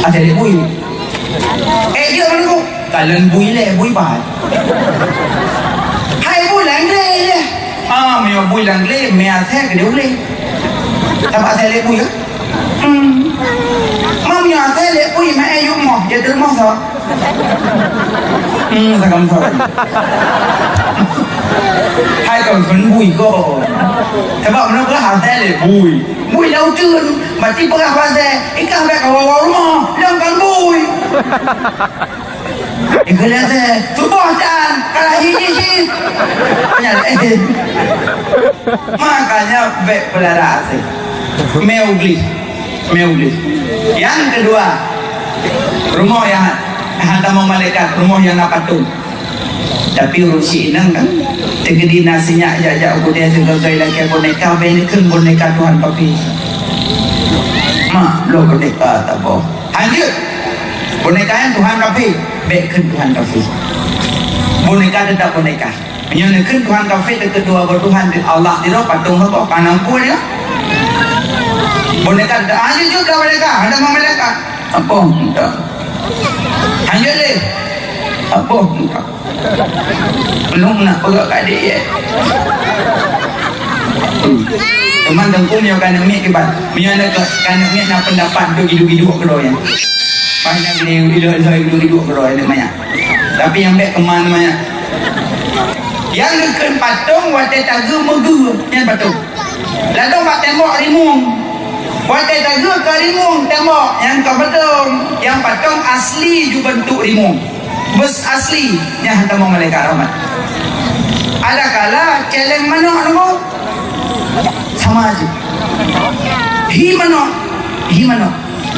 Ada dia bui. Dia mana tu? Kalian bui le, bui bah. Hai bui langle le. Mày bui langle, mày thế cái điều le. Tapi ada le bui. Mam ya thế le bui mày ayu mo, dia terima sao? Sakam sao? Hai còn phấn bùi cô thế bọn nó cứ hào xe để bùi đâu chưa mà chỉ có hào xe ít càng đẹp vào vào đúng không đang cắn bùi thì cứ lên xe cứ bỏ tràn cả là hi nhà lại mà cả nhà vệ pelarasi meugli yang kedua rumah yang hantar malaikat rumah yang napatung. Tapi urusi inang kan tegedi nasinya aja aku dia juga gaya lagi boneka benekan boneka Tuhan papi lo boneka tak boh lanjut boneka yang Tuhan papi benekan Tuhan papi boneka tetap boneka menyenekan Tuhan papi kedua bertuhan Allah di roh patung apa panangku ya boneka lanjut juga boneka ada malaikat apa enggak lanjut deh apa enggak belum nak pegang kat dia teman tengku punya kan mi kibat punya kan mi nak pendapat tu hidup keroy banyak ni hidup keroy ni banyak tapi yang baik keman banyak yang dekat patung watai tagu megu yang patung lalu pak tembok rimung watai tagu ke rimung tembok yang ke patung yang patung asli juga bentuk rimung bus asli yang hantar malaikat rahmat. Ada kala celeng mana anu sama aja. Hi mana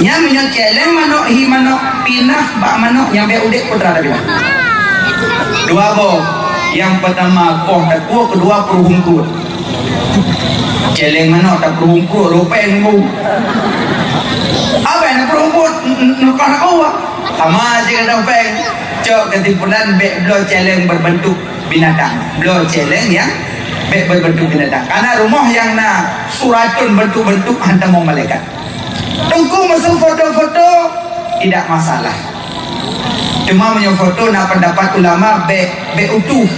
yang punya celeng mana hi mana pinah bak mana yang be udik putra dah. Dua boh. Yang pertama koh tak kuah, kedua perhungkut. Celeng mana tak perhungkut rupeng mu. Apa yang perhungkut nak kuah? Sama aja kata rupeng. Cok ketimpulan belo celeng berbentuk binatang. Belo celeng yang berbentuk binatang. Karena rumah yang nak suratun bentuk-bentuk hantar mau malaikat. Tunggu masuk foto-foto tidak masalah. Cuma punya foto nak pendapat ulama be utuh.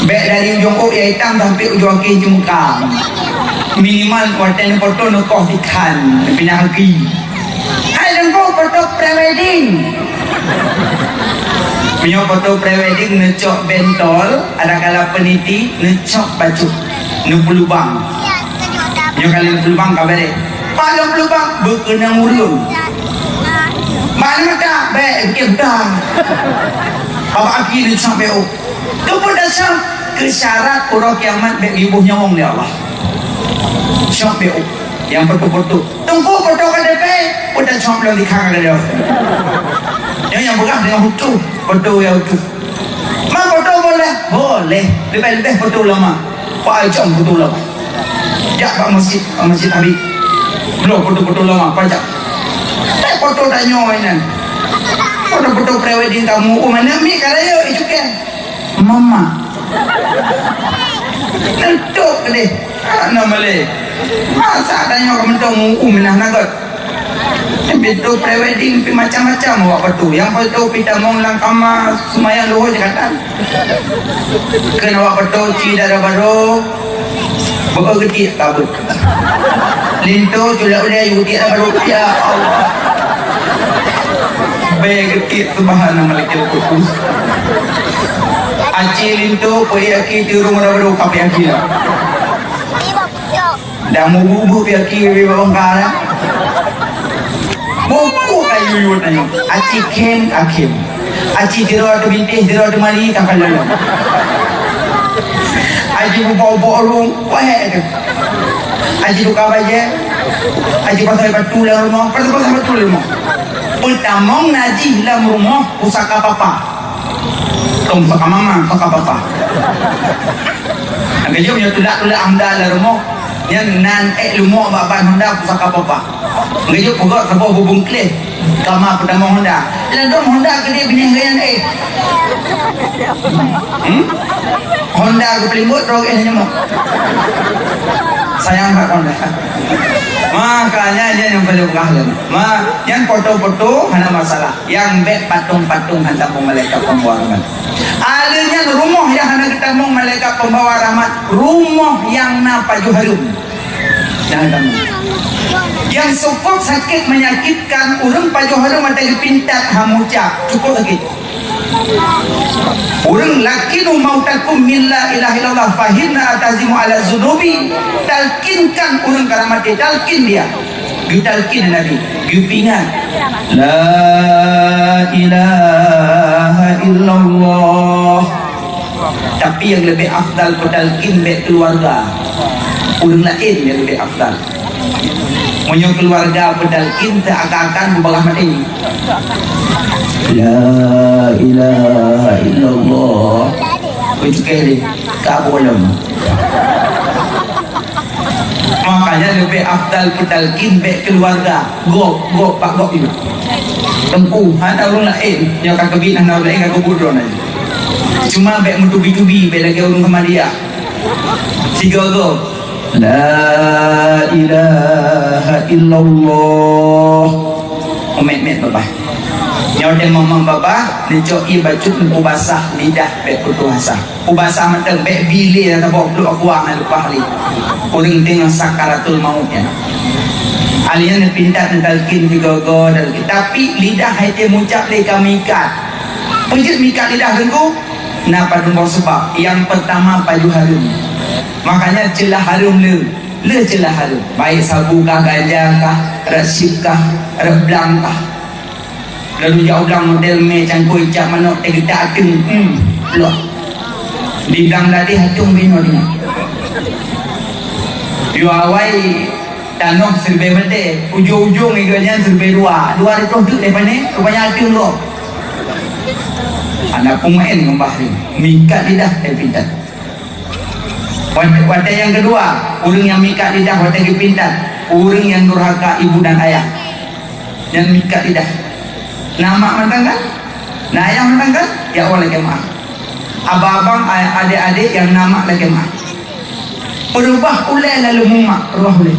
Be dari ujung ya hitam sampai ujung kaki jungkang. Minimal konten foto nak kau ikan pindah kaki. Hai tunggu foto pre-wedding. Punya foto pre-wedding necok bentol, ada kala peniti necok baju, numpul lubang. Punya kali numpul lubang kabare. Paling lubang berkena murun. Mana tak baik kita. Apa aki necok beo. Tupun dasar kesyarat orang kiamat baik ibunya wong ni Allah. Necok beo yang foto-foto. Tunggu foto KTP, udah necok belum dikang ada dia. Yang berah dengan hutu foto yang hutu mak foto boleh lebih foto lama Pak Ajam foto lama jak Pak Masjid Habib belum foto lama pajak foto tak nyoy foto pre-wedding kamu mana mi kalau yo ijukan mama tentuk deh nama le masa tanya kamu tahu menah nagot betul pre-wedding macam-macam awak betul yang betul kita monglang kama semayang luhur Jakarta kena awak betul cidara baru bapak getik kabut lintu julak udah yutik baru ya Allah begetik subhanallah malaikat kudus aci lintu payaki turun baru kape akila dah mau bubu payaki bawang buku kayu yun na yun. Aci ken akim. Aci diro atu bintih, diro atu mali kapal lalu. Aci bupa-bupa orang, wahai tu. Aci buka baje. Aci pasal batu dalam rumah. Pasal batu dalam rumah. Pertamong naji dalam rumah pusaka papa. Tong pusaka mama, pusaka papa. Agaknya punya tulak-tulak anda dalam rumah. Yang nan lumok bapak anda pusaka papa. Ngajuk pokok sebab hubung klih kama pertama Honda lalu Honda ke dia bini gayan Honda ke pelimbut terus nyemuk sayang kat Honda Makanya dia yang paling kahlan. Yang foto-foto hana masalah. Yang bek patung-patung hantar malaikat pembawa rahmat. Alanya rumah yang hana kita mau malaikat pembawa rahmat. Rumah yang napa juharum. Yang cukup sakit menyakitkan orang pajuharum ada pintat hamuca cukup sakit. Orang laki nu mau takum milla ilaha illallah fahimna atazimu ala zunubi talkinkan orang karamati talkin dia ditalkin Nabi gupingan la ilaha illallah. Tapi yang lebih afdal talkin be keluarga orang lain yang lebih afdal. Punya keluarga pedalkin seakan-akan berbalah ini. La ilaha illallah. Itu kiri tak boleh. Makanya lebih afdal pedalkin be keluarga. Go pak go itu. Tempuh ada orang lain yang kata binah orang lain kata bodoh aja. Cuma be mutubi-tubi be lagi orang sama dia. Tiga go. La ilaha illallah. Met bapa. Nyawa dia mamang bapa, necoi baju ubasah lidah be putuasa. Ubasah mateng be bili atau bok lu akuang lupa hari. Orang tengah sakaratul mautnya. Alien pindah talkin digogo dan tapi lidah hati muncak le kami ikat. Penjit mikat lidah dengku. Napa dengku sebab yang pertama paju harum. Makanya celah harum le celah harum baik sabu kah ganja kah resip kah reblang kah lalu jauh belang model me cangkui cak manok tegak atung loh di belang tadi hatung bino dia yu awai tanok serbe bete ujung-ujung iganya serbe dua itu duduk depan ni rupanya atung loh anak pemain ngembahri mikat lidah pintar. Wadah yang kedua, orang yang mikat lidah wadah kepintar, orang yang durhaka ibu dan ayah, yang mikat lidah. Nama mentangkan, nah ayah mentangkan, ya Allah lagi maaf. Abang-abang, adik-adik yang nama lagi maaf. Berubah ulai lalu mumak, berubah ulai.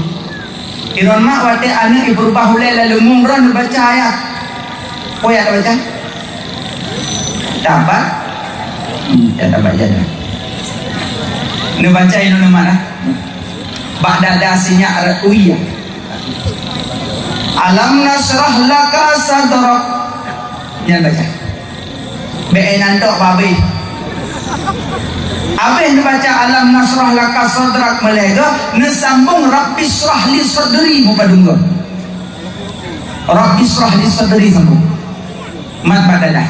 Iron mak wadah anak berubah ulai lalu mumron baca ayat. Oh ya baca? Dapat? Tak baca dah. Ini baca ini mana? Ba'da dasinya Uiyah. Alam nasrah laka sadrak. Jangan baca. Be'enan tok babi. Apa yang dibaca alam nasrah laka sadrak melega nesambung Rabbi srah li sadri mupadunggo. Rabbi srah li sadri sambung. Mat badadah.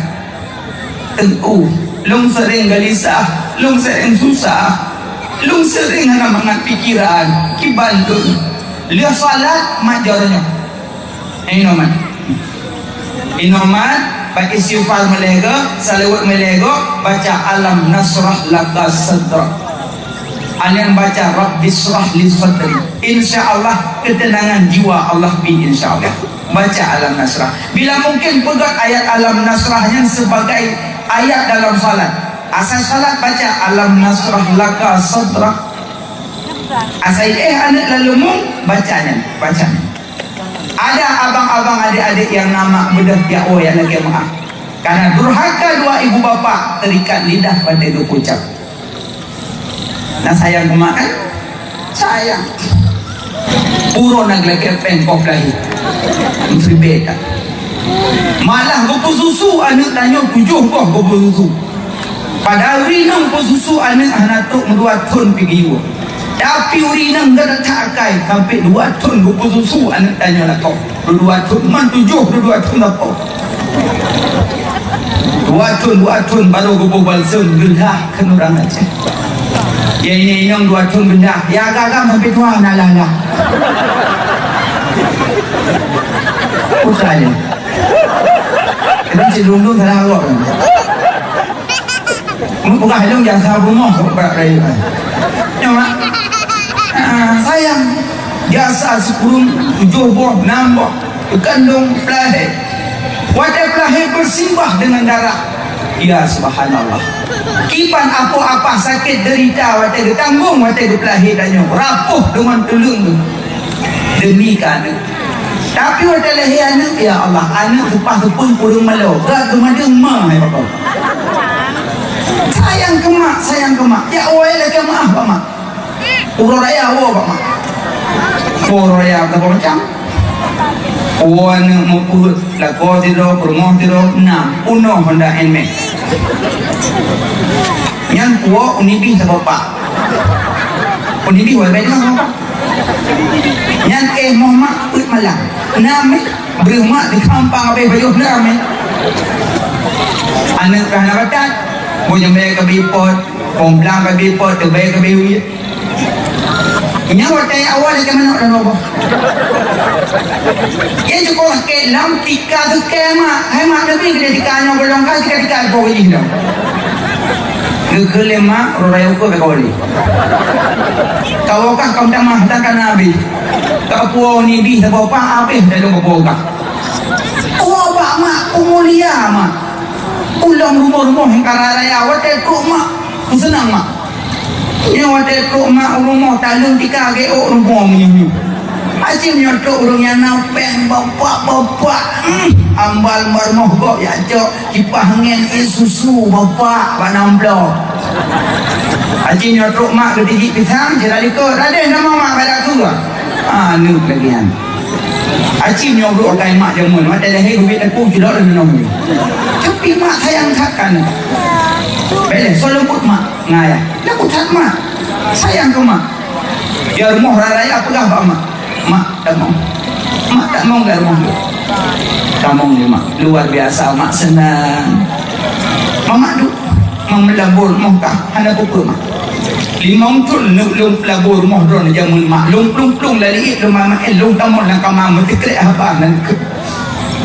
Tentu lung sering gelisah, lung sering susah. Lung sering hana mangat pikiran kibandul lihat salat majarnya inoman pakai istighfar melega salawat melega baca alam nasrah laka sadrak alian baca rabbi srah li sadri insyaallah ketenangan jiwa Allah bi insyaallah baca alam nasrah bila mungkin pegang ayat alam nasrahnya sebagai ayat dalam salat. Asal salat baca alam nasrah laka sadrak. Asal anak lalu mung bacanya. Ada abang-abang adik-adik yang nama bedah ya oh ya lagi maaf. Karena durhaka dua ibu bapa terikat lidah pada dua ucap. Nah sayang kemakan sayang. Puro naglagay pengkop lahi. Itu beda. Malah gopo susu anak tanya 7 kok gopo susu. Padahal urinang po susu anak hanatok 2 ton pigiwo. Tapi urinang gak takai sampai 2 ton po susu anak tanya nak kau. 2 ton man 7 2 ton nak kau. 2 ton baru gopo balsem gendah kenurang aja. Ya ini yang 2 ton gendah. Ya agak-agak sampai tua nalala. Putranya. Kita si dulu salah awak. Bukan helong yang saya rumah berat raya. Nyawa. Sayang. Biasa 10, 7 buah, 6 buah. Kandung pelahir. Wadah pelahir bersimbah dengan darah. Ya subhanallah. Kipan apa-apa sakit derita wadah ditanggung wadah pelahir tanya. Rapuh dengan telung tu. demi anak. Tapi waktu lahir anak, ya Allah, anak lepas tu pun kurung malu. Gak kemadung mah, ya Bapak. Sayang ke mak. Ya awal lagi maaf Pak Mak. Urut raya awal Pak Mak. Urut raya apa macam? Awal ni mukul lakukan tidur, permoh tidur, uno Honda NMAX. Yang kuat unibi sama Pak. Unibi awal baik lah Pak. Yang Muhammad ut malam. Bermak di kampang apa bayuh nama. Anak kerana batat. Punya bayar ke bipot, komplang ke bipot, terbayar ke biwi. Ini waktu yang awal dia mana orang apa? Ia cukup ke lam tika tu kema, hemat lebih kita dikanya belum kali kita dikanya kau ini dah. Kelema orang yang kau berkali. Kau kah kau tak mah takkan nabi. Kau puau ni bi sebab apa habis dalam kau kah? Oh apa mak, umulia mak. Ulang rumah-rumah yang karaya wadah kok mak ku senang mak yang wadah kok mak rumah talung tika ke rumah ni acim nyotok urung yang nampeng bapak ambal marmoh kok ya cok kipah angin susu bapak panam blok acim nyotok mak kediji pisang jelali ko raden nama mak pada aku anu lagian acim nyotok kain mak jamun wadah lahir duit aku jelak dan minum tapi mak sayang takkan boleh so lembut mak ngaya lembut tak mak sayang ke mak ya rumah raya apa kah pak mak tak mau ke rumah tak mau ni mak luar biasa mak senang mama duk melabur rumah kah ada pukul mak 5 tahun lung pelabur rumah drone jamun mak lung lali lung mama lung tamun lang kamam mesti apa nan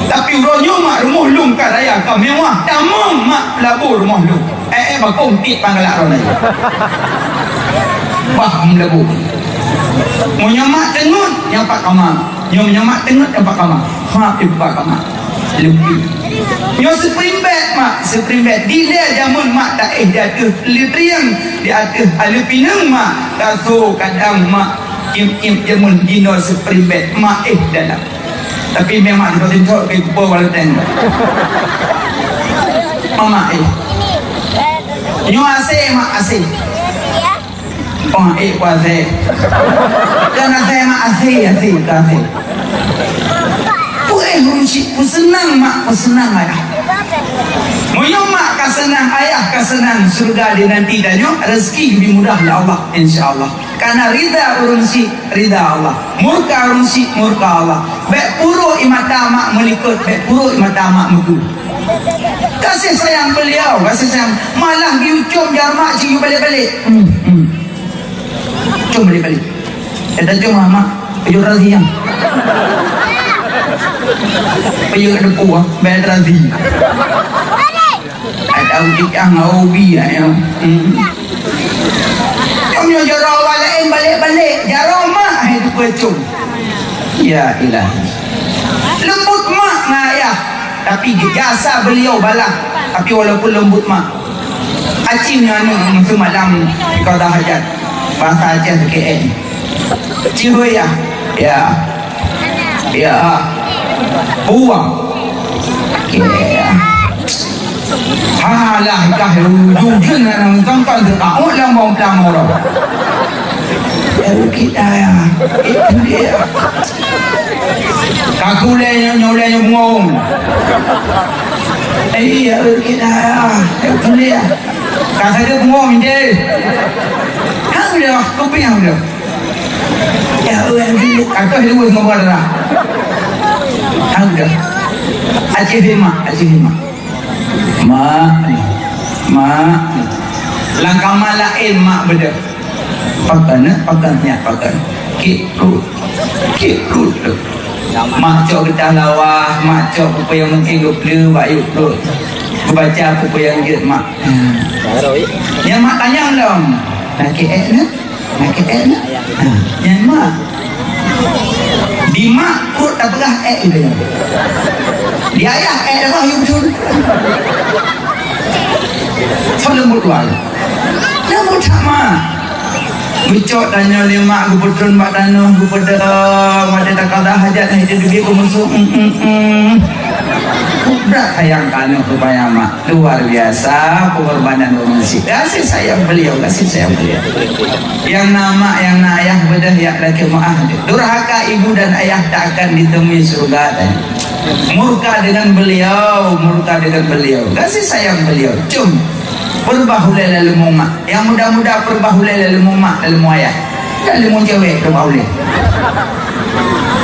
tapi ronyo mak rumah lung kan raya kau mewah tamam mak labur rumah lung bakong tip panggalak ron aja bah melabur mau nyamak tengut nyampak kamar nyamak tengut nyampak kamar pak kamar lebih nyo spring bed mak spring bed dia jamun mak tak dia tu litriang dia tu alu pinang mak taso kadang mak im jamun dino spring bed mak dalam tapi memang kita tunjuk ke kupa walatan mama nyo ase mak ase kuase dan ase mak ase kuase ku senang mak ku senang ayah moyo mak ka senang ayah ka senang surga di nanti dan rezeki lebih mudah ya Allah insyaallah karena rida urun si rida Allah murka urun si murka Allah baik puro imata mak melikut baik puro imata mak muku kasih sayang beliau kasih sayang malah diucum jamak cium balik-balik cium balik-balik kita cium mak pejuh razia pejuh deku bayar razia ada udik ngaubi ya ciumnya jarau walain balik-balik jarau mak itu pecum ya ilahi lembut mak ngayah tapi jasa beliau balah tapi walaupun lembut mak acimnya ni malam kau dah hajat bahasa Aceh KL cihoy ya buang ya halah kah jujur nang tangkan tak ulang bang pelang orang kita ya itu dia kaku nyoleh ngomong iya kita itu dia kata dia ngomong je hang dia kopi hang dia ya kata dia ngomong dah hang dia Aceh mak langkah malain mak beda pakan kikut mak cok getah lawah mak cok apa yang menghidup le bayuk tu baca apa yang dia mak yang mak tanya belum nak na yang mak di mak perut tak pegah dia di ayah dah bah you betul so lembut luar lembut tak mak Bicok tanya lima gubernur mak tanah gubernur mada tak ada hajat ni dia dugi kumusuk berat sayang kanu rupanya mak luar biasa pengorbanan manusia. Kasih sayang beliau yang nama yang ayah bedah yang laki maaf durhaka ibu dan ayah tak akan ditemui surga murka dengan beliau kasih sayang beliau perbahulai lalu mak yang muda-muda perbahulai lalu mak lalu ayah lalu cewek perbahulai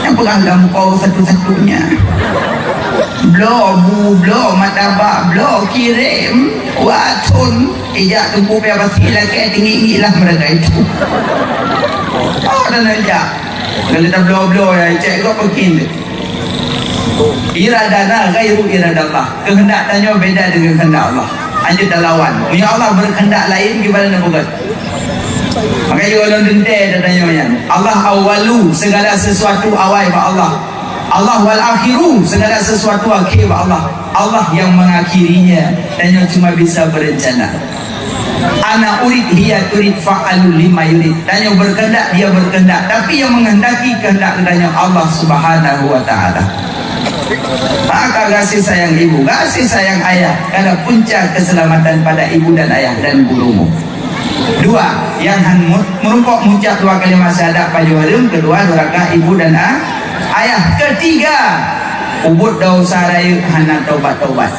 yang pegang kau satu-satunya blow matabak blow kirim watun ijak tumpu pia pasti lagi tinggi lah mereka itu dan aja kalau kita blow ya cek kau pekin iradana gairu iradallah kehendak tanya beda dengan kehendak Allah hanya lawan punya Allah berkehendak lain gimana nak buat maka juga orang dente datanya Allah awalu segala sesuatu awal ba Allah wal akhiru segala sesuatu akhir ba Allah yang mengakhirinya dan yang cuma bisa berencana ana urid hiya turid fa'alu lima yurid dan yang berkehendak dia berkehendak tapi yang menghendaki kehendak-kehendaknya Allah subhanahu wa ta'ala. Maka kasih sayang ibu, kasih sayang ayah karena puncak keselamatan pada ibu dan ayah dan gurumu. Dua, yang merumpok muncak dua kalimat syahadat pajuharum. Kedua, durhaka ibu dan ayah. Ketiga, ubud dosa rayu hana taubat.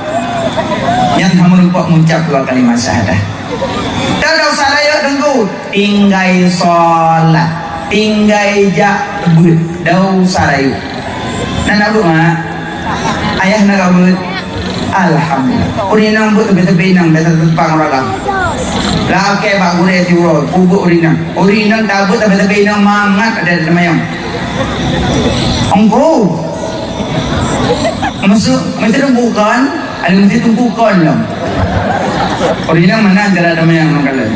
Yang merumpok muncak dua kalimat syahadat. Dan dosa rayu tengku tinggai sholat, tinggai jakbut dosa rayu. Dan aku mak ayah nak kabut alhamdulillah urinang but tepi-tepi nang biasa tepang orang lah ke bak gure tiuro kubuk urinang kabut tepi-tepi nang mangat ada mayang engkau masuk mesti tumpukan ada mesti tumpukan lah urinang mana ada mayang mangkalan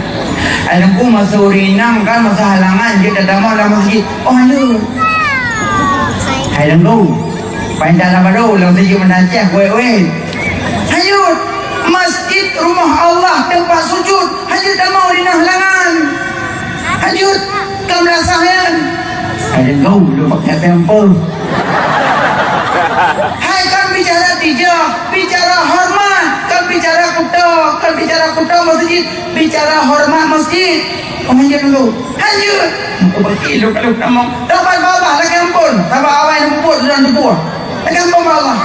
ada ku masuk urinang kan masa halangan dia tak mau dalam masjid oh aduh hai dan tu pandai dalam baru dalam segi menacah weh hayut masjid rumah Allah tempat sujud hayut tak mau di halangan hayut kau merasakan hai dan tu lu pakai tempel hai kan bicara tijah bicara hormat kan bicara kuta masjid bicara hormat masjid hayut dulu hayut aku pergi lu kalau tak mau dapat bawah lagi ampun dapat awal yang bubut dan debu lagi ampun bawah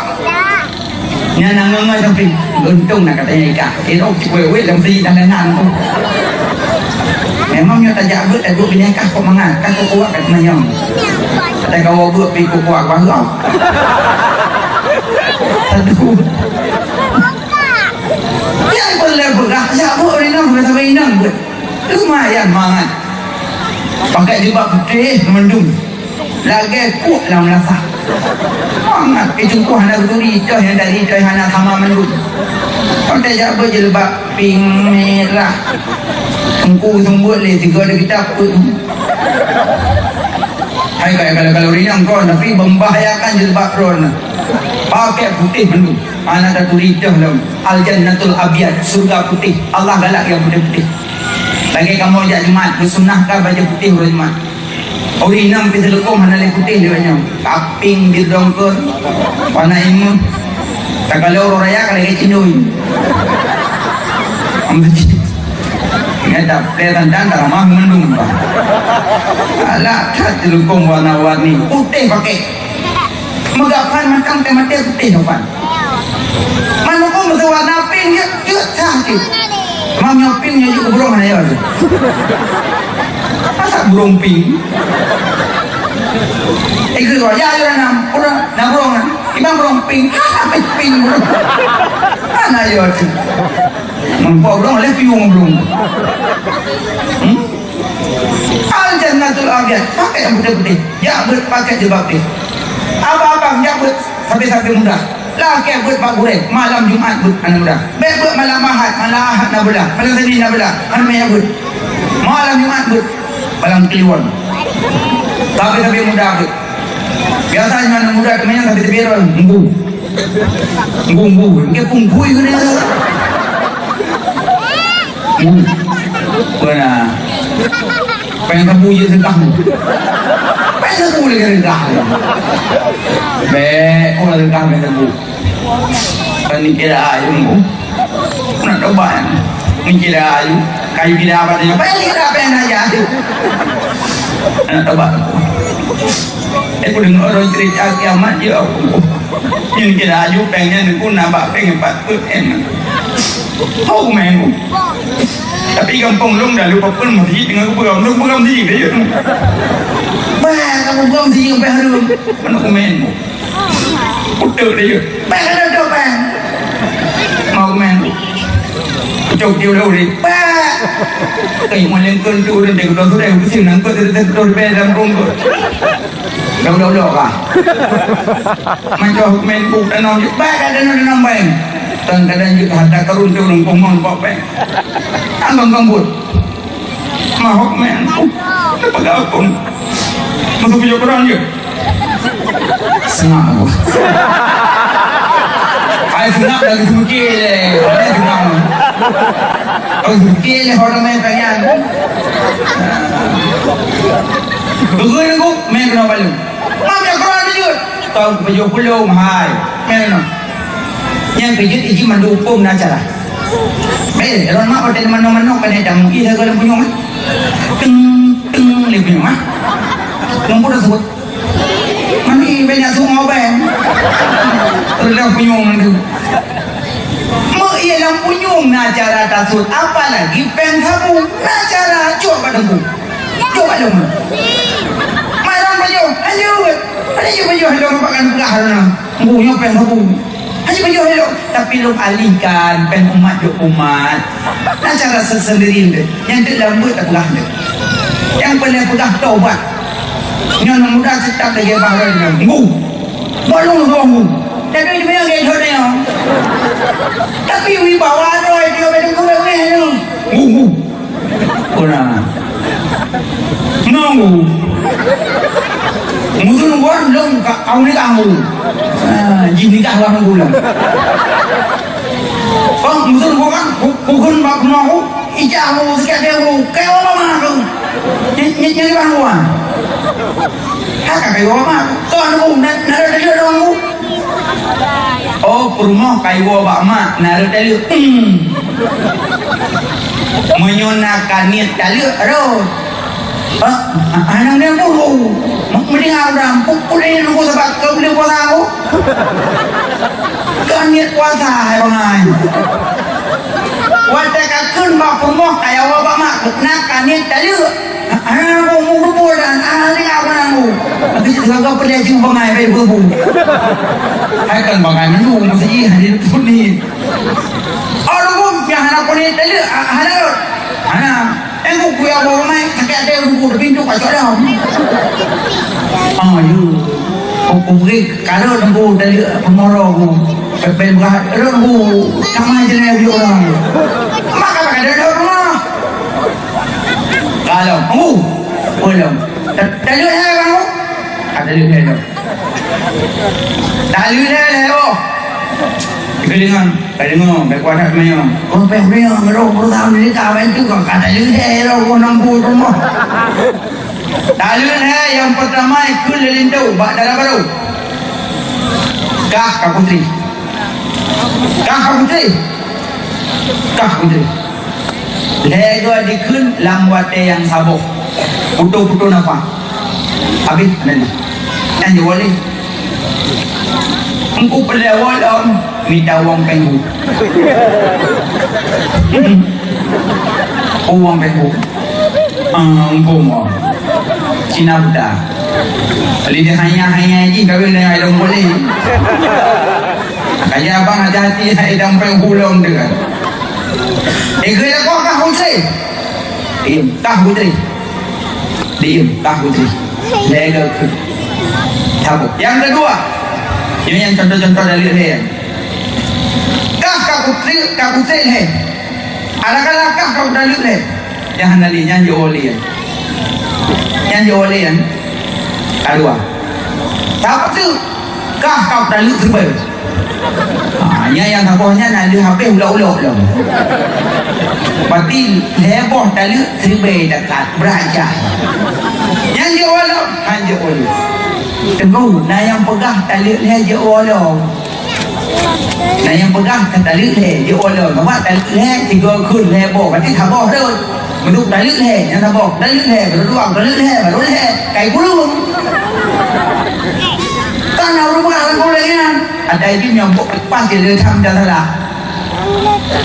nya nanganga sampai untung nak katanya ika irok wewe dalam si dangan tu memangnya tak jaga tak duk nikah kok mangat kan kok kuat kat mayang ada kau buat pi kok kuat bangau aduh ya boleh berah ya boleh nak sampai inang lumayan mangat pakai jubah putih mendung lagi kuat dalam rasa mangat kejungkuh anak berduri itu yang dari itu yang anak sama mendung pakai jubah jilbab pink merah tungku tumbuk le tiga ada kitab hai kalau rinang kau tapi membahayakan jilbab ron pakai putih mendung anak tak tulidah dalam al-jannatul abiyad surga putih Allah galak yang putih-putih lagi kamu ajak Jumat bersunnahkah baju putih hari Jumat urinam pergi telekom mana lagi putih dia banyak kaping di dongker warna imun tak kalau orang raya kalau lagi cindui ingat tak kelihatan dan ramah mendung alat kat telekom warna-warni putih pakai megapan macam temate putih depan mana kau mesti warna pink ya sakit Mam nyopingnya juga burung mana ya? Masa burung pink? Ikut gua ya orang burung, imam burung pink, apa pink burung? Mana ya? Mampu burung oleh piung burung. Al-jannatul abiyad pakai yang putih-putih, ya pakai jilbab putih. Apa-apa ya sampai muda. Laki buat pak gurek malam Jumat buat anak muda buat malam Ahad nak belah malam Senin nak belah anak maya buat malam Jumat buat malam Kliwon tapi muda buat biasanya anak muda kemenyan tapi terbiar nggu dia punggu itu dia mana pengen kamu je tegah pengen kamu lagi tegah orang tegah pengen kamu kan ni kira ayu nak coba ni kira ayu kayu kira apa dia pengen aja nak coba aku dengar orang cerita kiamat dia ni kira ayu pengen aku nampak pengen patut enak tahu main tapi kampung lu dah lupa pun mesti dengan aku pegang sih dia bah kamu pegang sih sampai harum mana aku main putar dia bah ada bang mau main cok dia dah udah bah kayak malam tu udah tengok tu dah aku sih nangkut tu dalam rongga dah kah macam main buk dan orang bah ada nambah kadang-kadang juga ada karun tu orang pomong apa anggang gambut mahok men apa gapung masuk punya peran je senang aku ay senang lagi sukil ay senang ay sukil orang main pengen tunggu aku main kenapa lu mampu peran je tahu baju pulau mahal main yang kejut iji mendukung acara. Baik, orang mak hotel mana-mana pada dalam ia kalau punya mah. Teng lebih mah. Nombor tersebut. Mami banyak semua bang. Terlalu punyung itu. Mak ia dalam punyung acara tersebut. Apalagi peng kamu acara coba dengku. Coba dong. Malam baju, ayo baju hello makan perahana. Punya peng kamu. Hanya baju hello, tapi lu alihkan pen umat nak cara sendiri deh. Yang tidak lembut tak pegang deh. Yang paling pegang taubat. Yang mudah tetap lagi bahagian. Balung doang. Tapi dia yang itu dia. Tapi wibawa roy dia bedung kau hello. Kurang. Nunggu. Mungkin buat belum kau ni kamu. Jin nikah orang bulan. Oh, mungkin bukan bak mau ijah mau sekali mau kau mana tu? Nyari bang buan. Hak kau mana? Kau anu nara dari orang mu. Oh, perumah kau bak mak nara dari. Menyonakan niat kali ro. Anak dia dulu mending orang pukul nunggu sebab kau boleh puasa aku kan niat puasa bangai wadah kakun bak pemoh kayak wabak mak nak kan niat tadi anak aku mau berbual dan anak ni aku nanggu tapi kalau pergi jauh bangai baik berbual hai kan bangai menunggu mesti hadir pun ni orang pun yang anak aku ni tadi anak aku kuya bawa mai kakek ada rubuh pintu kacau dah. You. Aku pergi kalau nunggu dari pemorong aku, sampai berat nunggu sama je ni orang. Maka ada rumah. Kalau nunggu, belum. Tadi ada kamu? Ada lihat tu. Tadi ada Kedengar, berkuat macam oh pembeli orang berusaha ni kawan tu kata leh orang nampu rumah. Talun yang pertama ikut lelintau, bak dalam baru. Kah putri. Lego dikun lamwate yang saboh. Putu napa? Habis mana? Yang boleh. Engkau pelawal ni tawang penggu. Uang penggu. Engkau mau. Cina buta. Kali dia hanya je kahwin dengan ayam boleh. Kayak abang hati-hati ayam penggu long dengan. Kau kau kah putri? Diam, kah putri. Lega ke. Tahu. Yang kedua. Ini yang contoh-contoh dari dia. Kah putri le. Alakala kah dari le. Yang nali yang joli. Yang joli kan. Kedua. Tahu tu kah dari terbaik. Hanya yang tabuhnya nak dia habis ulang-ulang lah. Berarti leboh tali seribai dekat beraja. Yang dia walau hanya oleh. Tengok, nah yang pegang tali dia walau. Nah yang pegang tali dia walau. Nampak tali tiga kun leboh. Berarti tabuh tu. Menuk tali yang tabuh tali berdua tali baru kayak gulung. Kan orang orang bolehnya ada itu yang pas dia tham dah salah.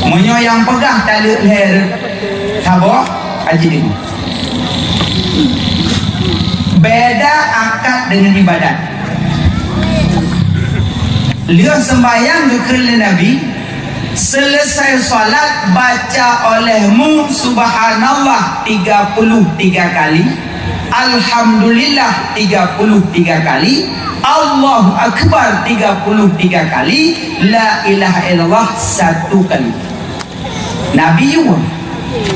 Menyo yang pegang tali leher tabuh haji ini. Beda akad dengan ibadat. Lihat sembahyang ke Nabi. Selesai salat baca olehmu subhanallah 33 kali, alhamdulillah 33 kali, Allahu akbar 33 kali, la ilaha illallah 1 kali. Nabi juga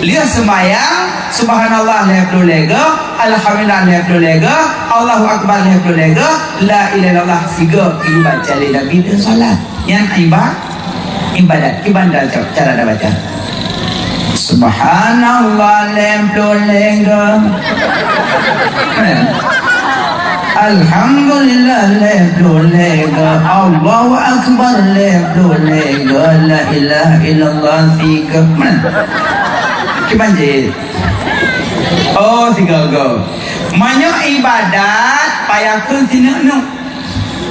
lihat sembahyang subhanallah 50 lega, alhamdulillah 50 lega, Allahu akbar 50 lega, la ilaha illallah 3 kali baca oleh Nabi di salat. Yang ibadat gimana cara dah baca subhanallah 50 lega, alhamdulillah 50 lega, Allahu akbar 50 lega, la ilaha illallah 3 mana gimana oh 3 go banyak ibadat payahkan tinuk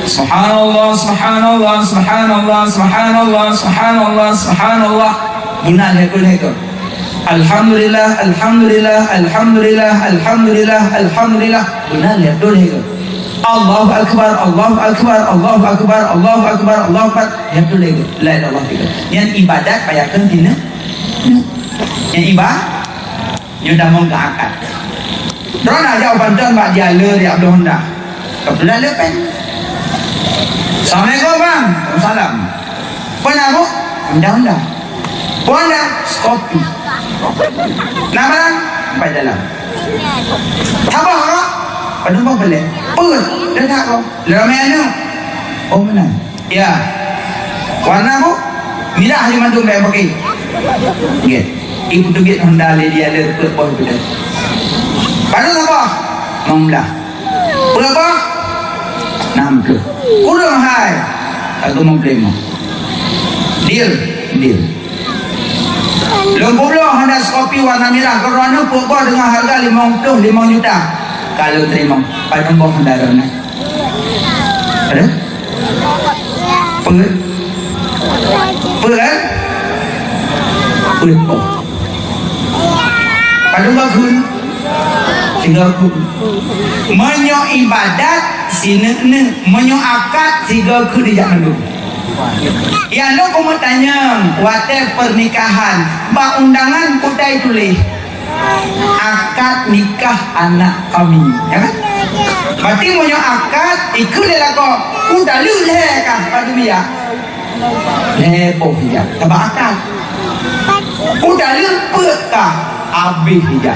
subhanallah subhanallah subhanallah subhanallah subhanallah subhanallah guna lekul alhamdulillah alhamdulillah alhamdulillah alhamdulillah alhamdulillah guna lekul Allahu akbar Allahu akbar Allahu akbar Allahu akbar Allahu akbar lekul la ilaha illallah. Yang ibadat payahkan tina yang ibadat yang dah mau akad drona jawapan dan bak jala di Abdul Honda kebetulan lepen. Assalamualaikum bang. Waalaikumsalam. Puan apa? Undang-undang. Puan dah? Kopi. Nama bang? Sampai dalam. Apa kau? Penumpang balik. Pun. Dia tak kau. Ramai anu. Oh mana? Ya. Warna apa? Merah di mantung dah pakai. Ya. Ibu tu get Honda le dia ada pun benda. Pada apa? Membelah. Berapa? 60. Kurang hai. Aku mengklaim. Deal. Lombo Honda Scorpio warna merah. Kerana pokok dengan harga 55 juta. Kalau terima, pada nombor Honda Rona. Ada? Pengen? Oh. Pada bagun. Tinggal ku menyo ibadat sine menyo akad tiga ku di jangan dulu. Ya lo kamu tanya water pernikahan bak undangan kudai tulis akad nikah anak kami ya kan. Berarti menyo akad ikut dia kok udah lu kah pada dia leboh dia tabak akad udah lu kah habis dia.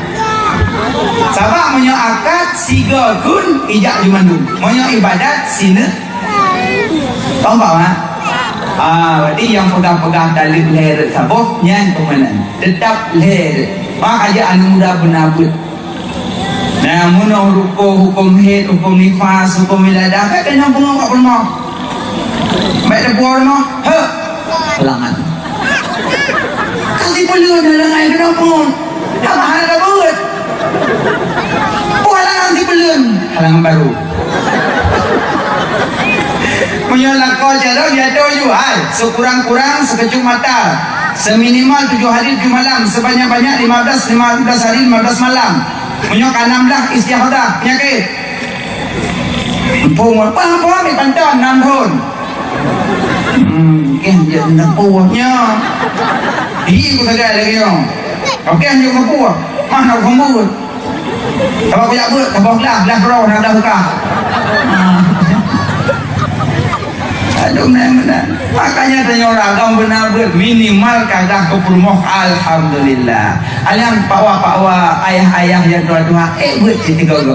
Sabak menyo akad siga kun ijak jumandung. Menyo ibadat sini. Tahu tak mak? Berarti yang pegang-pegang tali leher sabuk yang pemenang. Tetap leher. Mak aja anu muda benabut. Nah, muno hukum haid, hukum nifas, hukum wiladah. Baik kena pengok kat rumah. Baik dah buat rumah. Pelangan. Kasih perlu dalam air kena pengok. Dah mahal dah buat. Halangan di belum halangan baru menyolak kau jalan dia ada jual sekurang-kurang sekejap mata seminimal 7 hari 7 malam sebanyak-banyak 15 hari 15 malam menyok 16 istihadah penyakit empung apa ambil pantan 6 tahun kan dia nempuhnya aku sagay lagi okey anjuk nempuh mana kamu kalau punya buat, tabung lah berau nak dah buka. Aduh benar. Makanya tanya orang, kamu benar minimal kadah ke rumah alhamdulillah. Alian pakwa ayah-ayah yang tua-tua, buat cerita kau.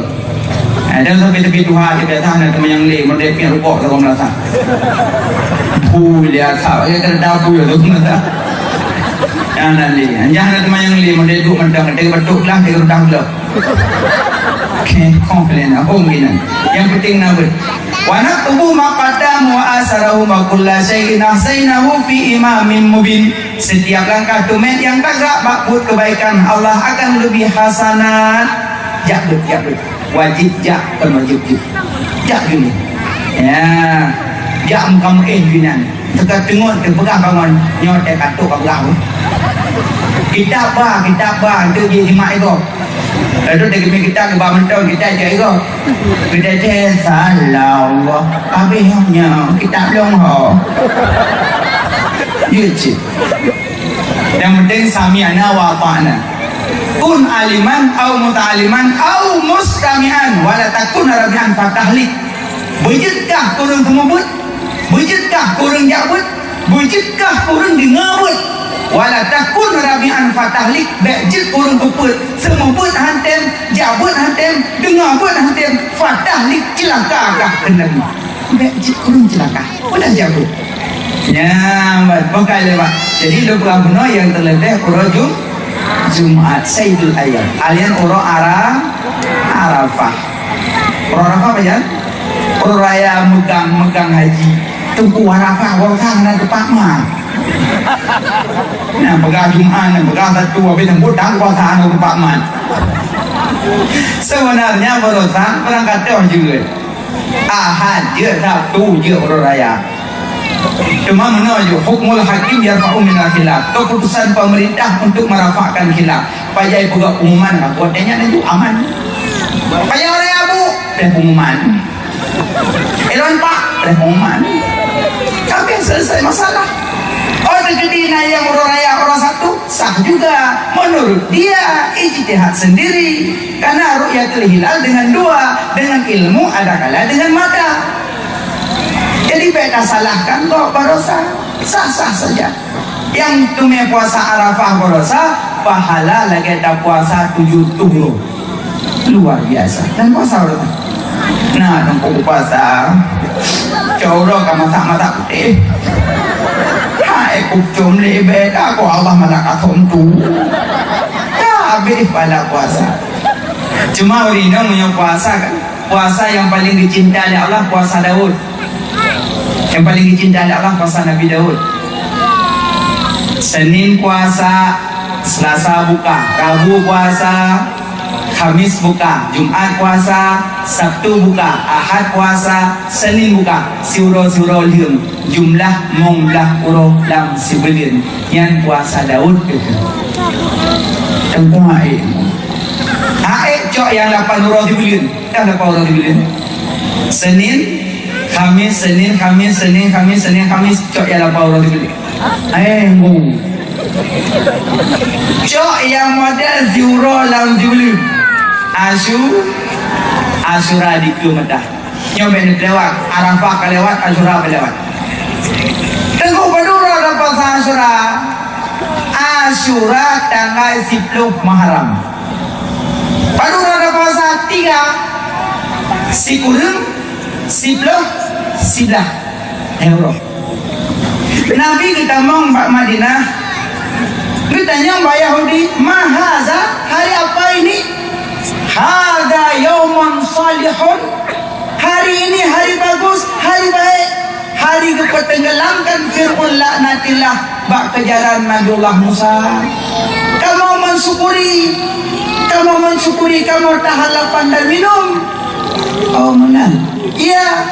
Dan sampai tepi Tuhan kita tahan dan teman yang lain merdeka rupok sama merasa. Pulia tahu ya kerja puya tu mana? Jangan li, jangan tu macam li model duk mentang, dia betul lah, dia udang lah. Okay, komplain apa mungkin? Yang penting nak ber. Wanak tubuh makadamu asarahu makulla syai'in ahsainahu fi imamin mubin. Setiap langkah tumen yang tegak bakut kebaikan Allah akan lebih hasanat. Jabut, wajib jak, wajib. Jak gini. Ya, jak kamu ginan. Tegak tengok terpegang bangun nyot katuk kamu. Kita apa itu dia himak itu. Lalu kita ke bawah mentau kita cakap itu. Kita cakap salah Allah. Habisnya kita belum ho. Ya cik. Yang penting sami'na wa ata'na. Kun aliman au muta'aliman au mustami'an wala takun rabi'an fatahlik. Bejitkah kurang kemubut? Bejitkah kurang jabut? Bejitkah kurang dengabut? Wala takun rabi'an fatahlik. Bejit kurang keput. Semubut hantem, jabut hantem, dengabut hantem, fatahlik celakakah kena. Bejit kurang celaka. Udah jabut. Ya, bukan lewat. Jadi dua benar yang terletih urut Jumat Sayyidul Ayyam. Alian urut Arafah. Urut Arafah apa ya? Urut raya megang haji. Tunggu Arafah, orang nak tepat mah. Nah, pegang Jumat, pegang satu, habis tunggu dah puasa nak tepat mah. Sebenarnya berusaha berangkat jauh juga. Ahad je, Sabtu je urut raya. Cuma menuju hukmul hakim yarfa'u minal khilaf. Keputusan pemerintah untuk merafakkan khilaf. Payah pegawai pengumuman katanya itu aman. Payah orang abu pengumuman. Elon pak pengumuman. Sampai selesai masalah. Orang kedina yang urut raya orang satu sah juga menurut dia ijtihad sendiri. Karena ru'yatul hilal dengan dua, dengan ilmu ada kala dengan mata. Jadi beda salahkan kok berosa, sah-sah saja. Yang tumeh puasa Arafah berosa, pahala lagi ada puasa 7 tuhur. Luar biasa. Dan puasa berosa. Nah, tempuh puasa. Coro kamu tak putih. Hai kucum lebih, aku Allah malah kathom tu. Habis pada puasa. Cuma urina punya puasa kan? Puasa yang paling dicintai oleh Allah puasa Daud. Yang paling dicintai Allah puasa Nabi Daud. Senin puasa, Selasa buka, Rabu puasa, Khamis buka, Jumat puasa, Sabtu buka, Ahad puasa, Senin buka. Suro lium jumlah monglah uro lam sibelin yang puasa Daud itu. Tengku hae cok yang 8 uro sibelin. Dah 8 uro sibelin. Khamis, cok yang 8 orang dibeli. Cok yang model zuro lam dibeli. Asyura di Kumatah. Nyobain lewat, Arafah kelewat, Asyura kelewat. Tengok padura dapat Asyura. Asyura tanggal 10 Muharram. Padura dapat 3 Sikurung 10 sidah euro. Nabi kita mau Mbak Madinah, kita tanya Mbak Yahudi, mahaza hari apa ini? Hada yauman salihun. Hari ini hari bagus, hari baik, hari ketenggelamkan Fir'aun laknatillah bak kejaran Nabiullah Musa. Kamu mensyukuri, kamu tahan lapar dan minum. Oh menang. Ya,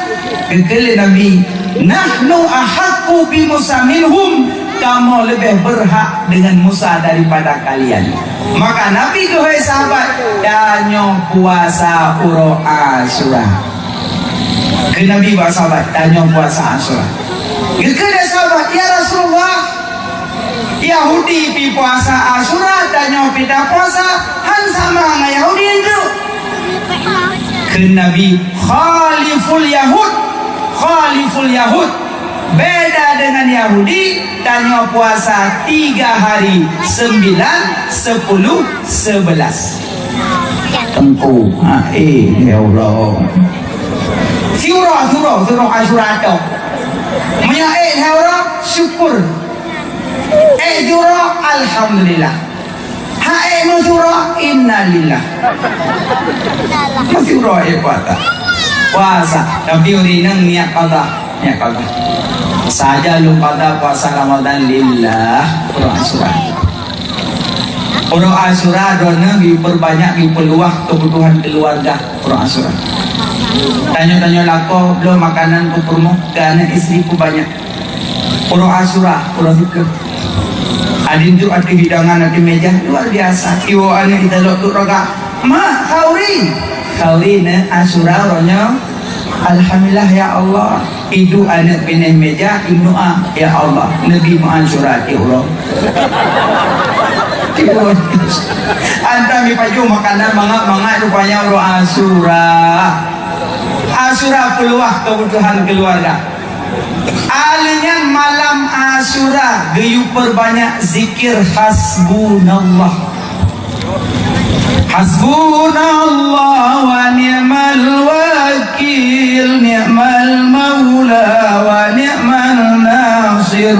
kekele Nabi, nahnu ahaqqu bi Musa minhum. Kamu lebih berhak dengan Musa daripada kalian. Maka Nabi wahai sahabat, danyo puasa uro Asyura. Ke Nabi wa sahabat, danyo puasa Asyura. Kekele sahabat, ya Rasulullah, Yahudi pi puasa Asyura, danyo pita puasa, han sama dengan Yahudi itu. Ke Nabi, khaliful Yahud, beda dengan Yahudi. Tanya puasa 3 hari, 9, 10, 11. Tengku, ya Allah. Surah Asyura tu. Maya haura syukur. Jura alhamdulillah. Mazura innalillah. Mazura kuasa. Puasa tapi urinang niat qada. Saja lu qada puasa Ramadan lillah. Orang Asyura dona diperbanyak diperluah kebutuhan keluarga orang Asyura. Tanya-tanya lako belum makanan ku permu karena istri ku banyak. Orang Asyura orang fikir. Adin tu ada hidangan ada meja luar biasa. Iwo ane kita loktu roga. Ma kauri ne Asyura orangnya. Alhamdulillah ya Allah. Idu anak pindah meja doa ya Allah. Nabi Asyura ya Allah. Anta mi paju makanan manga rupanya orang Asyura peluah kebutuhan keluarga. Alinya malam Asyura geyu perbanyak zikir hasbunallah wa ni'mal wakil, ni'mal maula wa ni'mal nasir.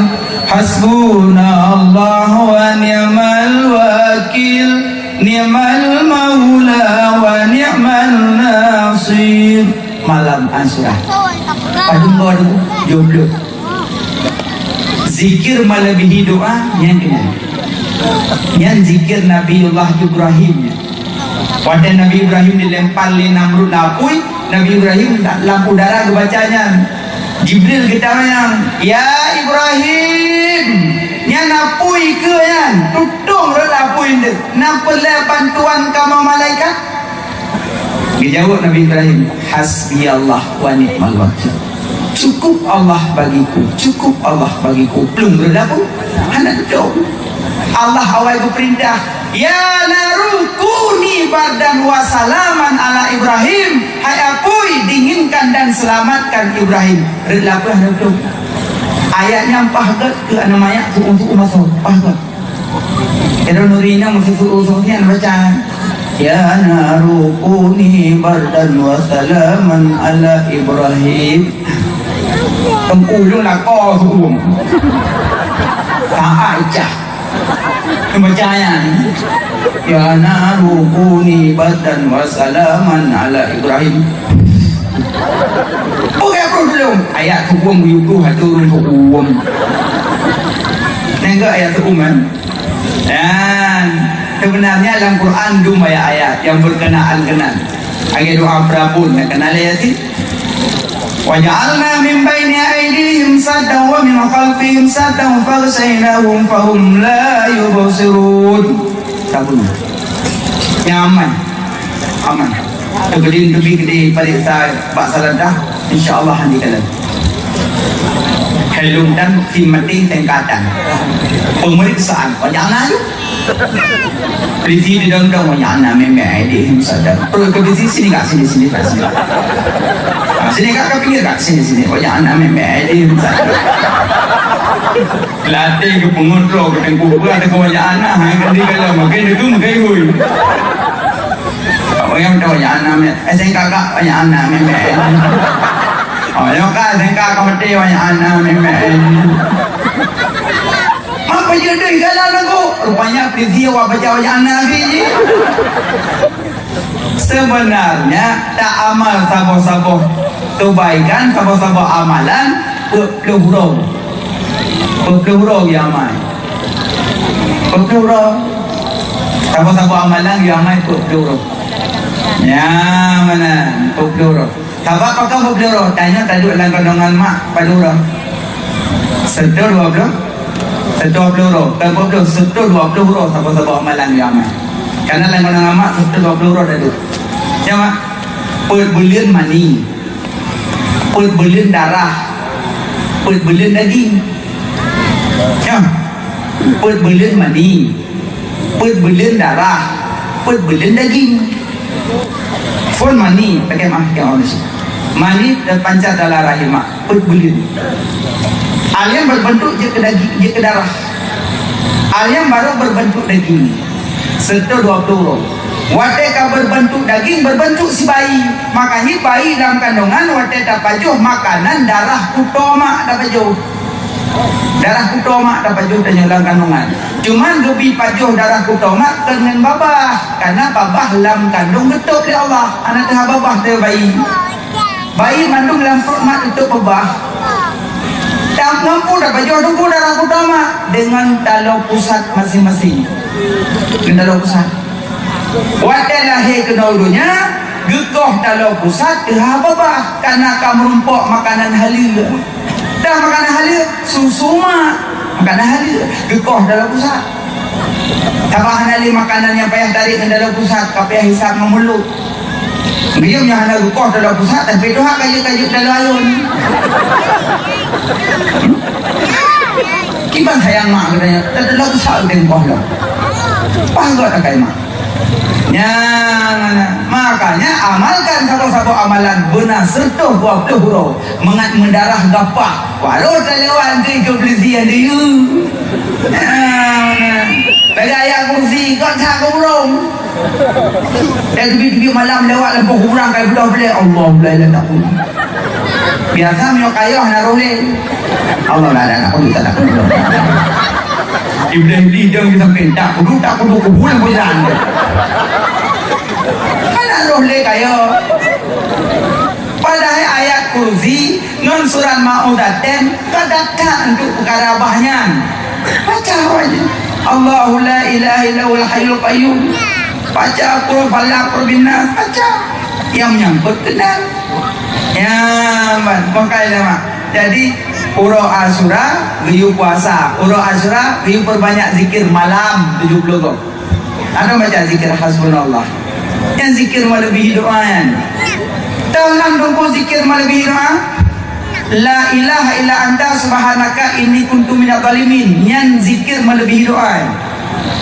Hasbunallah wa ni'mal wakil, ni'mal maula wa ni'mal nasir. Malam Asyura padung jodoh zikir melebihi doa yang zikir Nabiullah Ibrahim. Pada Nabi Ibrahim dilempar li Namrud lapui, Nabi Ibrahim lampu darah kebacanya. Jibril kita yang ya Ibrahim nya napui ke yan tutung ro lapui nde napa le bantuan kamu malaikat. Dijawab Nabi Ibrahim, hasbi Allah wa ni'mal wakil. Cukup Allah bagiku, cukup Allah bagiku. Belum berlaku, anak dong. Allah awal ku perintah, ya naru kuni bardan wa salaman ala Ibrahim. Hai apui dinginkan dan selamatkan Ibrahim. Berlaku anak dong. Ayatnya pahgat ke anak mayak untuk umat pahgat. Kira nurina mesti usulnya baca. Ya naru kuni bardan wa salaman ala Ibrahim. Tengkulung lah kau suruh tak ajah kepercayaan. Ya naru kuni bardan wa salaman ala Ibrahim. Oke aku belum ayat hukum yuku haturun hukum nengok ayat hukum kan. Dan sebenarnya dalam Quran dua ayat yang berkenaan-kenaan. Ayat doa Prabun nak kenal ayat ini. Waja'alna min baini aydihim saddan wa min khalfihim saddan faghshaynahum fahum la yubsirun. Prabun. Nyaman. Aman. Kemudian lebih gede pada Pak Saladah, insyaAllah nanti kalian. Helum dan timati tingkatan pemeriksaan wajahna itu polisi di dalam wajahna memang di sadar polisi sini kak sini sini kak pinggir kak sini wajahna memang di sadar latih ke pengontrol ke tengkubu ada ke wajahna kan di dalam makin itu makin hui yang tahu wajahna saya kakak wajahna memang. Oh, yang kau sengkak kau mati banyak anak memang. Apa jadi jalan aku? Rupanya polisi awak baca banyak anak lagi. Sebenarnya tak amal saboh-saboh kebaikan, saboh-saboh amalan pelurau yang amal. Pelurau saboh-saboh amalan yang amal pelurau. Ya mana pelurau. Sabab apa kau pelurau? Tanya tadi dalam kandungan mak pelurau. Setor 20. Setor pelurau. Kalau pelurau setor 20 pelurau saboh-saboh amalan yang amal. Karena dalam kandungan mak setor 20 tadi. Siapa? Perbulian mani, perbulian darah, perbulian daging. Ya, perbulian mani, perbulian darah, perbulian daging. Full mani, pakai yang honest. Mani dan pancar dalam rahimah, perbulian. Alian berbentuk je ke daging, je ke darah. Alian baru berbentuk daging. Setor 20 orang. Wate ka berbentuk daging, berbentuk si bayi. Makanya bayi dalam kandungan wate dapajuh makanan darah kutoma dapajuh. Darah kutoma dapajuh dalam kandungan. Cuman lebih pajuh darah kutoma dengan babah. Karena babah dalam kandung betul oleh Allah. Anak tengah babah tu bayi. Bayi mandung dalam perut mak itu babah. Tak mampu dapajuh nunggu darah kutoma dengan dalau pusat masing-masing. Dengan dalau pusat. Wadah lahir kena ulunya gekoh dalam pusat babah karena kamu rumpok makanan halal. Dah makanan halal susu mak makanan halal gekoh dalam pusat. Tambahan halal makanan yang payah tarik ke dalam pusat, payah hisap memulut. Dia punya anak gekoh dalam pusat tapi doa kayu-kayu dalam ayun. Kiban sayang mak katanya, dalam pusat gekoh lah. Paham tak kayak mak? Ya, makanya amalkan satu-satu amalan benar serta buah huruf mengat mendarah gapah walau terlewat ke beli ada you bagi ayat kursi kau tak kurung dan tiba-tiba malam lewat lampu kurang kayak belah belah Allah belah tak kurung biasa miok ayah naruh le Allah lah nak kurung tak kurung iblis dia kita minta tak kudu kubulan bulan kan roh le kaya padahal ayat kursi non surat maudaten kadang untuk perkara bahnya baca aja Allahu la ilaha illa huwal hayyul qayyum baca qul falaq binas baca yang menyangkut kenal ya makanya mak jadi Uro Asyura, riu puasa. Uro Asyura, riu perbanyak zikir malam 70 kok. Ada baca zikir hasbunallah. Yang zikir melebihi doa kan. Dalam dongko zikir melebihi doa. La ilaha illa anta subhanaka inni kuntu minadh dhalimin. Yang zikir melebihi doa.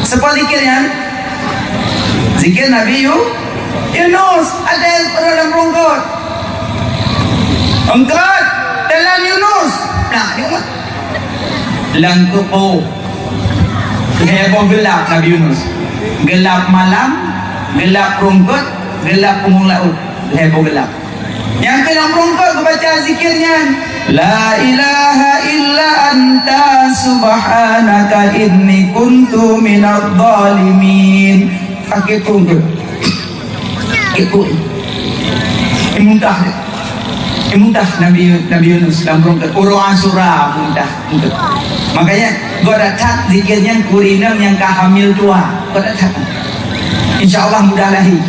Siapa zikirnya? Zikir Nabi Yunus. Ada yang dalam rungkut. Angkat dalam Yunus. Nah, dia langkupo heboh gelap Nabi Yunus, gelap malam, gelap rungkut, gelap punggung laut, heboh gelap. Yang dalam rungkut baca zikirnya la ilaha illa anta subhanaka inni kuntu minadh dhalimin. Pakai rungkut ikut mudah Nabi Yunus dalam rungkut Uro Asyura mudah. Makanya gua datang zikirnya kurinam yang kehamil tua gua datang insyaallah mudah lahir.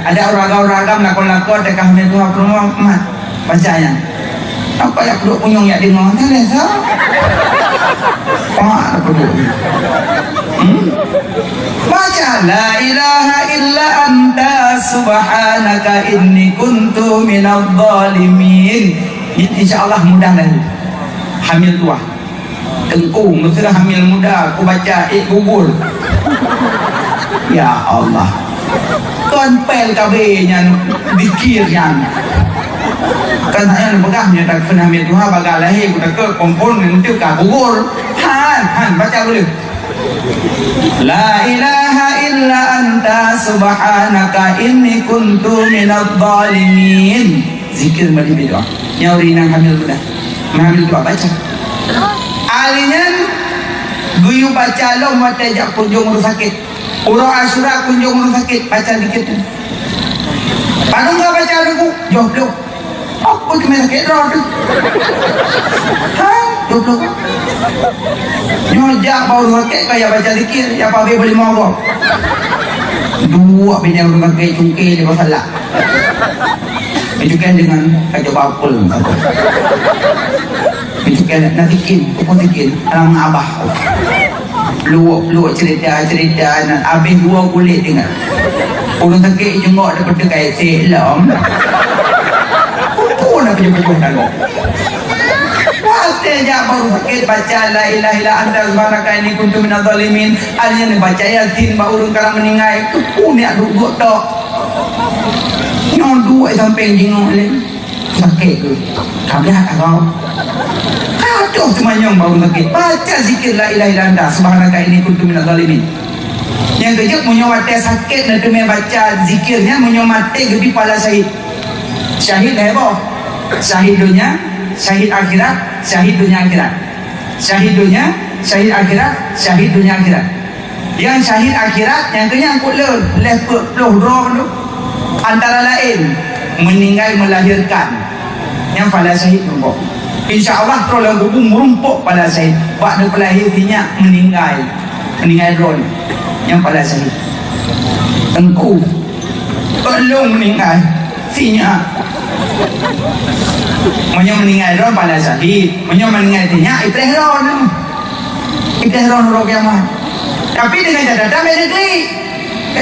Ada orang-orang lakon-lakon dekat hamil tua rumah mat bacanya apa yang perlu punyong ya dengar tak lesa apa perlu baca la ilaha illa anta subhanaka inni kuntu minadh dhalimin. Insyaallah mudah lahir hamil tua tengku mesti hamil muda aku baca gugur ya Allah konpel kabehnya dikirnya kan saya pegahnya tak pernah hamil tua bagai lahir kita ke kompon untuk gugur han baca boleh la ilaha illa anta subhanaka inni kuntu minadh dhalimin. Zikir melebihi doa nyauri nang hamil muda hamil tua baca alinya guyu baca lo mata jak kunjung rumah sakit Uro Asyura kunjung rumah sakit baca dikit panu enggak baca aku jodoh aku cuma sakit roh tu jodoh nyojak baru sakit kaya baca dikit ya pabe boleh mogok dua bini rumah sakit cungkir di masalah itu kan dengan kacau bapul itu kan natikin alam abah luak cerita dan abis dua kulit dengar orang sakit jengok dapat dekai selam pun nak jumpa kalau Waktunya baru sakit baca la ilaha illa anta subhanaka inni kuntu minadh dhalimin. Alnya baca yasin ba urang kala meningai tu punya duk tok. Nyon dua sampai jingok le. Sakit tu. Kablah kau. Kacau cuma nyong baru sakit. Baca zikir la ilaha illa anta subhanaka inni kuntu minadh dhalimin. Yang kejap punya mati sakit nak demi baca zikirnya punya mati gebi pala syahid. Syahid heboh. Syahid dunia, syahid akhirat, syahid dunia akhirat. Syahid dunia, syahid akhirat, syahid dunia akhirat. Yang syahid akhirat yang kenyang lepuk roh tu antara lain meninggal melahirkan yang pada syahid tu. InsyaAllah tolong hubung merumpuk pada syahid. Waktu pelahirnya meninggal drone yang pada syahid. Tengku tolong meninggal sinya. Menyo meninggal drone pada syahid. Menyo meninggal tinya ibrahron roh kiamat. Tapi dengan catatan beda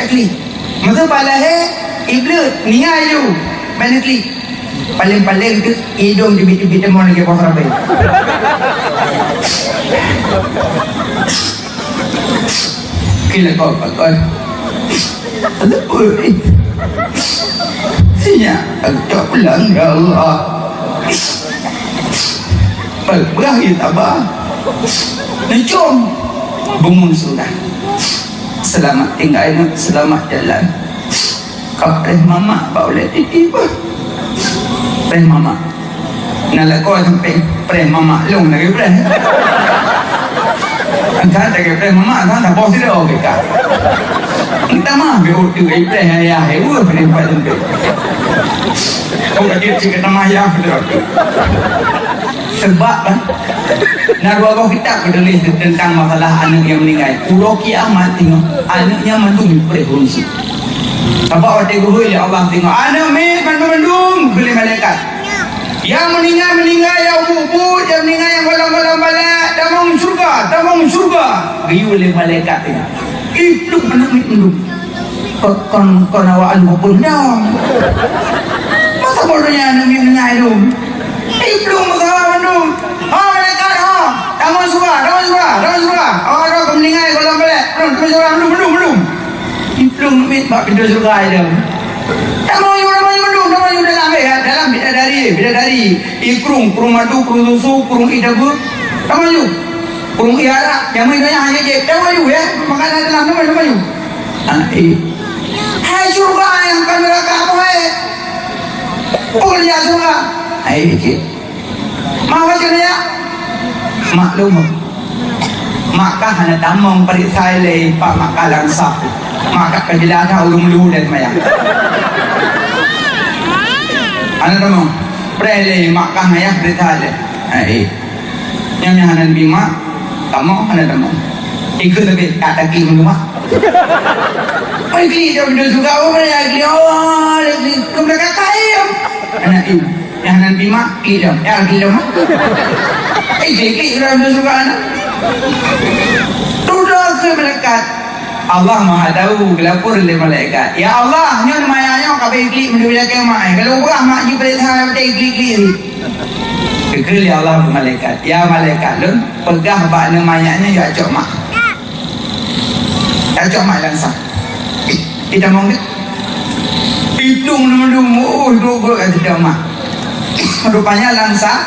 klik. Masa pada iblis meninggal you beda klik. Paling-paling tu hidung dibit-bit demon lagi apa sampai. Kila kau pakai. Ada apa ni? Sinya agak pulang ya Allah. Berakhir tabah. Jom bangun sudah. Selamat tinggal, selamat jalan. Kau mama boleh tiba. Preh mama nak kau sampai preh mama long lagi preh angkat lagi preh mama kan tak bos dia okey kan kita mah beul tu preh ayah hewa preh pada tu kau kaget sikit nama ayah tu sebab kan narwaba kita peduli tentang masalah anak yang meninggal pulau kiamat tengok anaknya mandu preh kunci. Sebab waktu guru ya Allah tengok anak mi bandung beli malaikat yang meninggal yang bubut yang meninggal yang golong-golong balik tamang surga riu oleh malaikat tengok hidup anak ni mendung kon awak bubut dah masa bodohnya anak mi meninggal tu hidup masa mendung malaikat tamang surga kau meninggal golong balik tamang surga mendung belum bak pintu surga dia. Tak mau mendung dalam bidadari. Kurung madu, kurung susu, kurung idabu. Tak mau kurung iara. Yang mainnya hanya je. Tak mau ya. Makanan dalam tak mau. Hai surga yang kan neraka apa hai? Kuliah surga. Hai je. Mau macam ya? Maklum. Maka hanya tamang periksa le pak makalang sah. Maka kejelasan ulung dan maya. Anak kamu, perele maka ayah berita le. Yang hanan bima, kamu anak kamu. Ikut lebih tak lagi rumah. Pergi jauh juga orang yang kemudian kaya. Anak ibu, yang hanan bima, idam, idam. Ikut jauh juga anak. Sudah ke melekat. Allah Maha tahu gelapur oleh malaikat. Ya Allah, nyon mayanya kabeh iklik mendulia kemai. Kalau urah mak ji perintah mati iklik-iklik. Kekeli Allah malaikat. Ya malaikat lun, pegah bak ne mayanya ya acok mak. Acok mak langsung. Kita mau ke? Hidung mendung, duk kata mak. Rupanya langsung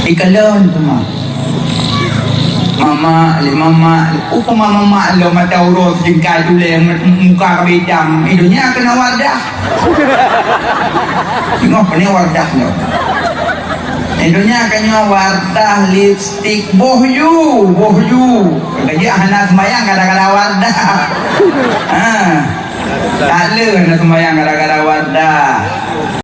ikalon tu mak. Mama lo mata urus jengkal tu le muka kabidam hidungnya kena wardah. Tengok ni wardah lo. Hidungnya kena wardah lipstick bohyu. Kerja anak sembahyang kadang-kadang wardah. Tak le anak sembahyang kadang-kadang wardah.